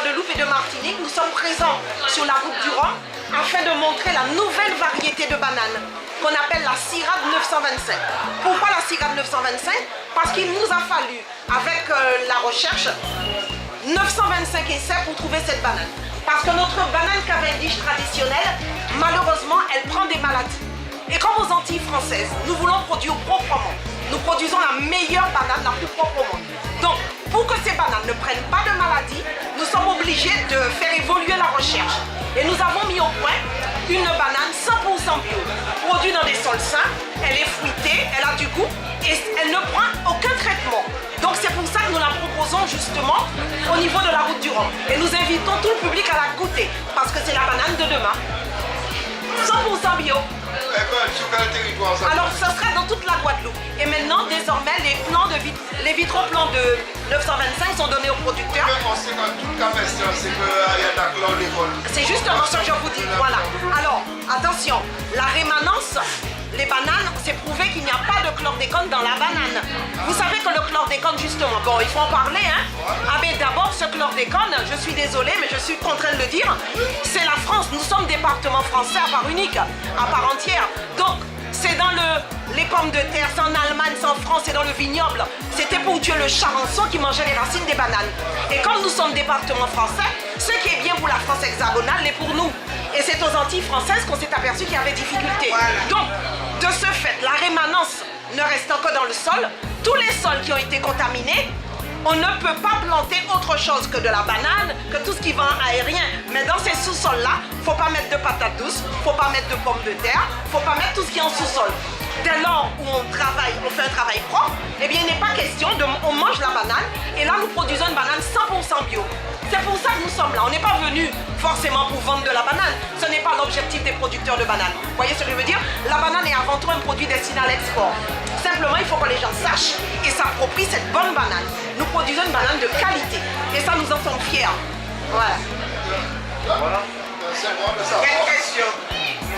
Guadeloupe et de Martinique, nous sommes présents sur la route du Rhum afin de montrer la nouvelle variété de bananes qu'on appelle la Syrah 925. Pourquoi la Syrah 925? Parce qu'il nous a fallu, avec la recherche, 925 essais pour trouver cette banane. Parce que notre banane Cavendish traditionnelle, malheureusement, elle prend des maladies. Et comme aux Antilles françaises, nous voulons produire proprement. Nous produisons la meilleure banane, la plus propre au monde. Donc, pour que ces bananes ne prennent pas de maladies, nous sommes obligés de faire évoluer la recherche. Et nous avons mis au point une banane 100% bio, produite dans des sols sains, elle est fruitée, elle a du goût et elle ne prend aucun traitement. Donc c'est pour ça que nous la proposons justement au niveau de la route du Rhum. Et nous invitons tout le public à la goûter parce que c'est la banane de demain. 100% bio. Sur quel territoire ça? Alors ce sera dans toute la Guadeloupe. Et maintenant, désormais, les vitraux plans de 925 sont donnés aux producteurs. C'est justement ce que je vous dis. Voilà. Alors, attention, la rémanence, les bananes, c'est prouvé qu'il n'y a pas de chlordécone dans la banane. Vous savez que le chlordécone, justement, bon, il faut en parler, hein. Ah mais d'abord, ce chlordécone, je suis désolée, mais je suis contrainte de le dire, c'est la France. Nous sommes département français à part unique, à part entière. Donc, c'est dans les pommes de terre, c'est en Allemagne, c'est en France, c'est dans le vignoble. C'était pour tuer le charançon qui mangeait les racines des bananes. Et comme nous sommes département français, ce qui est bien pour la France hexagonale l'est pour nous. Et c'est aux Antilles françaises qu'on s'est aperçu qu'il y avait difficulté. Donc, de ce fait, la rémanence ne restant que dans le sol, tous les sols qui ont été contaminés, on ne peut pas planter autre chose que de la banane, que tout ce qui va en aérien. Mais dans ces sous-sols-là, il ne faut pas mettre de patates douces, il ne faut pas mettre de pommes de terre, il ne faut pas mettre tout ce qui est en sous-sol. Dès lors où on travaille, on fait un travail propre, eh bien il n'est pas question de... On mange la banane et là nous produisons une banane 100% bio. C'est pour ça que nous sommes là. On n'est pas venu forcément pour vendre de la banane. Ce n'est pas l'objectif des producteurs de bananes. Vous voyez ce que je veux dire? La banane est avant tout un produit destiné à l'export. Simplement, il faut que les gens sachent et s'approprient cette bonne banane. Nous produisons une banane de qualité. Et ça, nous en sommes fiers. Voilà. Voilà. Quelle question?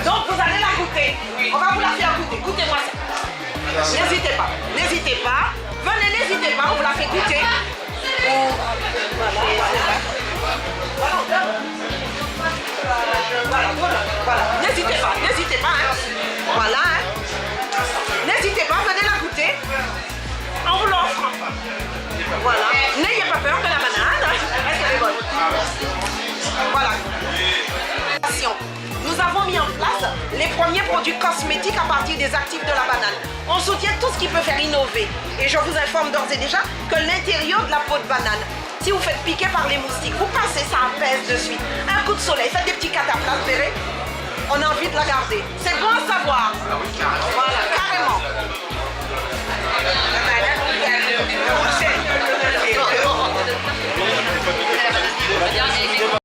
Donc, vous allez la goûter. Oui. On va vous la faire goûter. Goûtez-moi ça. N'hésitez pas. N'hésitez pas. Venez, n'hésitez pas. On vous la fait goûter. Voilà. N'hésitez pas, hein. Voilà, hein. N'hésitez pas, venez la goûter. On vous l'offre. Voilà. N'ayez pas peur de la banane. Est-ce qu'elle est bonne? Voilà. Nous avons mis en place les premiers produits cosmétiques à partir des actifs de la banane. On soutient tout ce qui peut faire innover. Et je vous informe d'ores et déjà que l'intérieur de la peau de banane, si vous faites piquer par les moustiques, vous passez, ça apaise de suite. Un coup de soleil, faites des petits cataplasmes, vous verrez, on a envie de la garder. C'est bon à savoir.